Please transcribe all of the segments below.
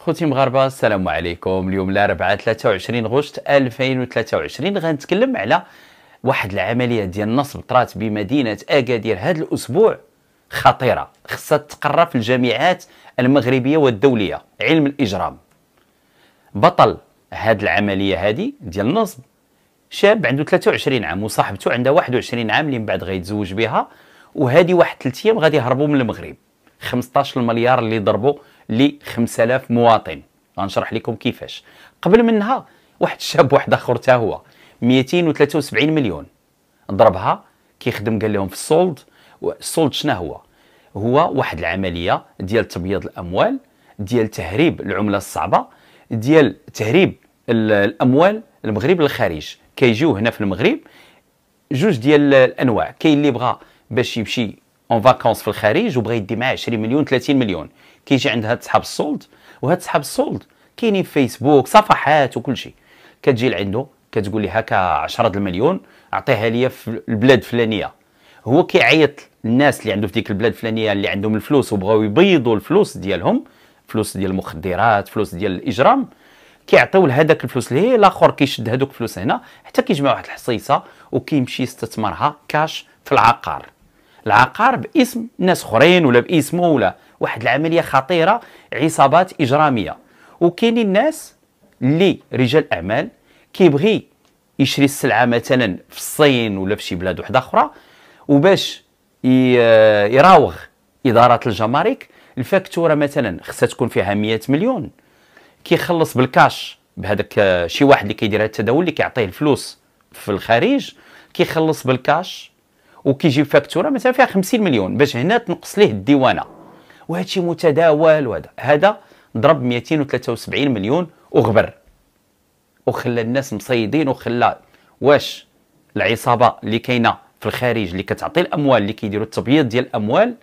خوتي مغاربه السلام عليكم. اليوم الاربعاء 23 غشت 2023 غنتكلم على واحد العمليه ديال النصب طرات بمدينه اكادير هذا الاسبوع، خطيره خصها تقرا في الجامعات المغربيه والدوليه. علم الاجرام. بطل هذه العمليه هذه ديال النصب شاب عنده 23 عام وصاحبته عندها 21 عام اللي من بعد غيتزوج بها، وهذه واحد 3 ايام غادي يهربوا من المغرب. 15 مليار اللي ضربوا ل 5000 مواطن. غنشرح لكم كيفاش. قبل منها واحد الشاب واحد اخر حتى هو 273 مليون ضربها كيخدم قال لهم في السولد. السولد شنو هو؟ هو واحد العمليه ديال تبييض الاموال، ديال تهريب العمله الصعبه، ديال تهريب الاموال المغرب للخارج. كيجيو هنا في المغرب جوج ديال الانواع. كاين اللي بغى باش يمشي اون فاكونس في الخارج وبغى يدي معاه 20 مليون 30 مليون، كيجي عند هاد صحاب السولد. وهاد صحاب السولد كاينين في فيسبوك صفحات وكل شيء. كتجي لعنده كتقول لي هكا 10 المليون اعطيها لي في البلاد الفلانيه. هو كيعيط للناس اللي عنده في ديك البلاد الفلانيه اللي عندهم الفلوس وبغاو يبيضوا الفلوس ديالهم، فلوس ديال المخدرات، فلوس ديال الاجرام. كيعطيو لهذاك الفلوس ليه الاخر كيشد هذوك الفلوس هنا حتى كيجمع واحد الحصيصه وكيمشي يستثمرها كاش في العقار. العقار باسم ناس اخرين ولا باسمه ولا واحد العمليه خطيره، عصابات اجراميه. وكاينين الناس اللي رجال اعمال كيبغي يشري السلعه مثلا في الصين ولا في شي بلاد واحده اخرى، وباش يراوغ اداره الجمارك الفاكتوره مثلا خصها تكون فيها 100 مليون، كيخلص بالكاش بهذاك شي واحد اللي كيدير هذا التداول اللي كيعطيه الفلوس في الخارج، كيخلص بالكاش وكيجيب فاكتوره مثلا فيها 50 مليون باش هنا تنقص ليه الديوانه. وهذا شيء متداول. وهذا ضرب 273 مليون وغبر وخلى الناس مصيدين، وخلى واش العصابه اللي كاينه في الخارج اللي كتعطي الاموال اللي كيديروا التبييض ديال الاموال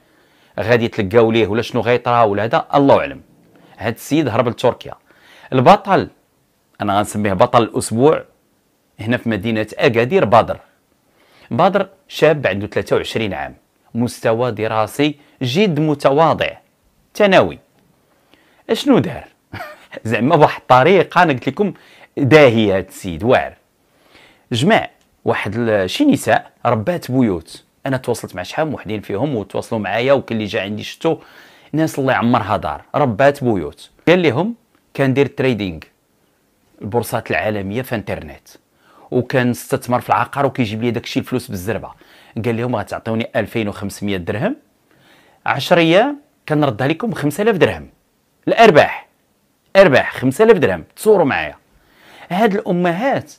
غادي يتلقاو ليه ولا شنو غيطرا ولا هذا الله اعلم. هذا السيد هرب لتركيا. البطل انا غنسميه بطل الاسبوع هنا في مدينه اكادير بدر شاب عنده 23 عام، مستوى دراسي جد متواضع، ثانوي. اشنو دار؟ زعما بواحد الطريقه انا قلت لكم داهيه. هذا السيد واعر جمع واحد شي نساء ربات بيوت. انا تواصلت مع شحال من وحدين فيهم وتواصلوا معايا، وكل اللي جا عندي شفتو ناس الله يعمرها دار ربات بيوت. قال لهم كندير تريدينغ البورصات العالميه في انترنت، وكان استثمر في العقار وكيجيب لي داكشي الفلوس بالزربه. قال لهم غتعطوني 2500 درهم 10 ايام كنردها لكم 5000 درهم. الارباح 5000 درهم. تصوروا معايا. هاد الامهات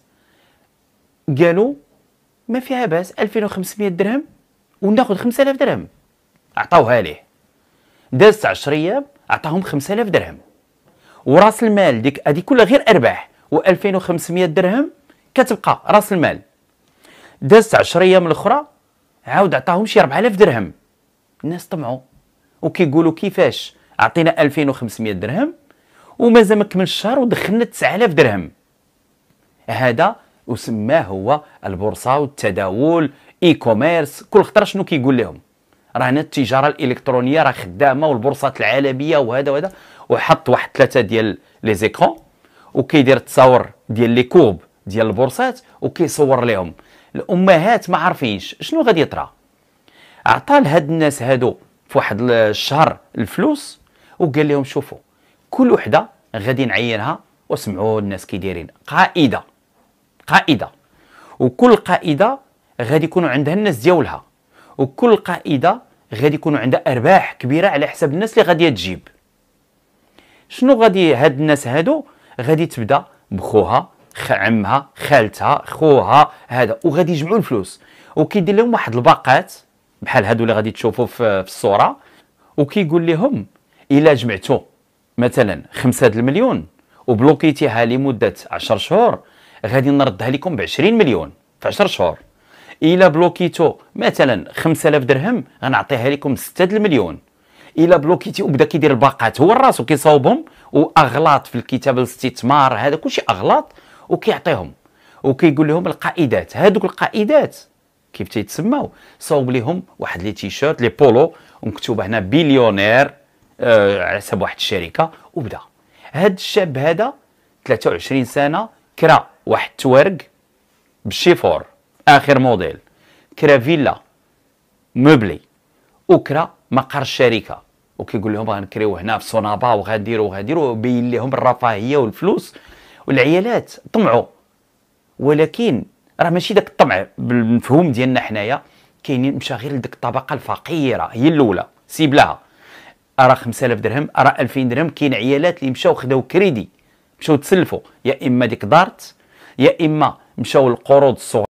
قالوا ما فيها باس 2500 درهم وناخذ 5000 درهم. عطاوها ليه. دازت 10 ايام عطاهم 5000 درهم، وراس المال ديك هذه كلها غير ارباح، و2500 درهم كتبقى راس المال. دازت 10 ايام الاخرى عاود عطاهم شي 4000 درهم. الناس طمعوا وكيقولوا كيفاش عطينا 2500 درهم ومازال ما كملش الشهر ودخلنا 9000 درهم. هذا وسماه هو البورصه والتداول اي كوميرس. كل خطره شنو كيقول لهم؟ رانا التجاره الالكترونيه راه خدامه والبورصات العالميه وهذا وحط واحد 3 ديال لي زيكرون وكيدير التصاور ديال لي كورب ديال البورصات وكيصور لهم. الامهات ما عارفينش شنو غادي يطرا. عطى لهاد الناس هادو في واحد الشهر الفلوس وقال لهم شوفوا كل وحده غادي نعينها، وسمعوا الناس كي دايرين قائده، وكل قائده غادي يكونوا عندها الناس ديالها، وكل قائده غادي يكونوا عندها ارباح كبيره على حساب الناس اللي غادي تجيب. شنو غادي هاد الناس هادو غادي تبدا بخوها عمها خالتها خوها هذا، وغادي يجمعوا الفلوس وكيدير لهم واحد الباقات بحال هادو اللي غادي تشوفوا في الصوره، وكيقول لهم الا جمعتوا مثلا 5 المليون وبلوكيتيها لمده 10 شهور غادي نردها لكم ب 20 مليون في 10 شهور. الا بلوكيتو مثلا 5000 درهم غنعطيها لكم 6 المليون. الا بلوكيتي وبدا كيدير الباقات هو الراس وكيصاوبهم، واغلاط في الكتاب الاستثمار هذا كلشي اغلاط، وكيعطيهم وكيقول لهم القائدات. هذوك القائدات كيف تيتسماو؟ صاوب لهم واحد لي تيشيرت لي بولو ومكتوبه هنا بليونير على حساب واحد الشركه، وبدا هاد الشاب هذا 23 سنه كرا واحد التوارق بالشيفور اخر موديل، كرا فيلا موبلي، وكرا مقر الشركه، وكيقول لهم غنكريو هنا في صنابا وغنديروا وبين لهم الرفاهيه والفلوس، والعيالات طمعوا. ولكن راه ماشي داك الطمع بالمفهوم ديالنا حنايا، كاينين مشى غير لديك الطبقه الفقيره هي الاولى سيب لها، راه 5000 درهم راه 2000 درهم. كاين عيالات اللي مشاو خداو كريدي، مشاو تسلفوا، يا اما ديك دارت، يا اما مشاو القروض الصغار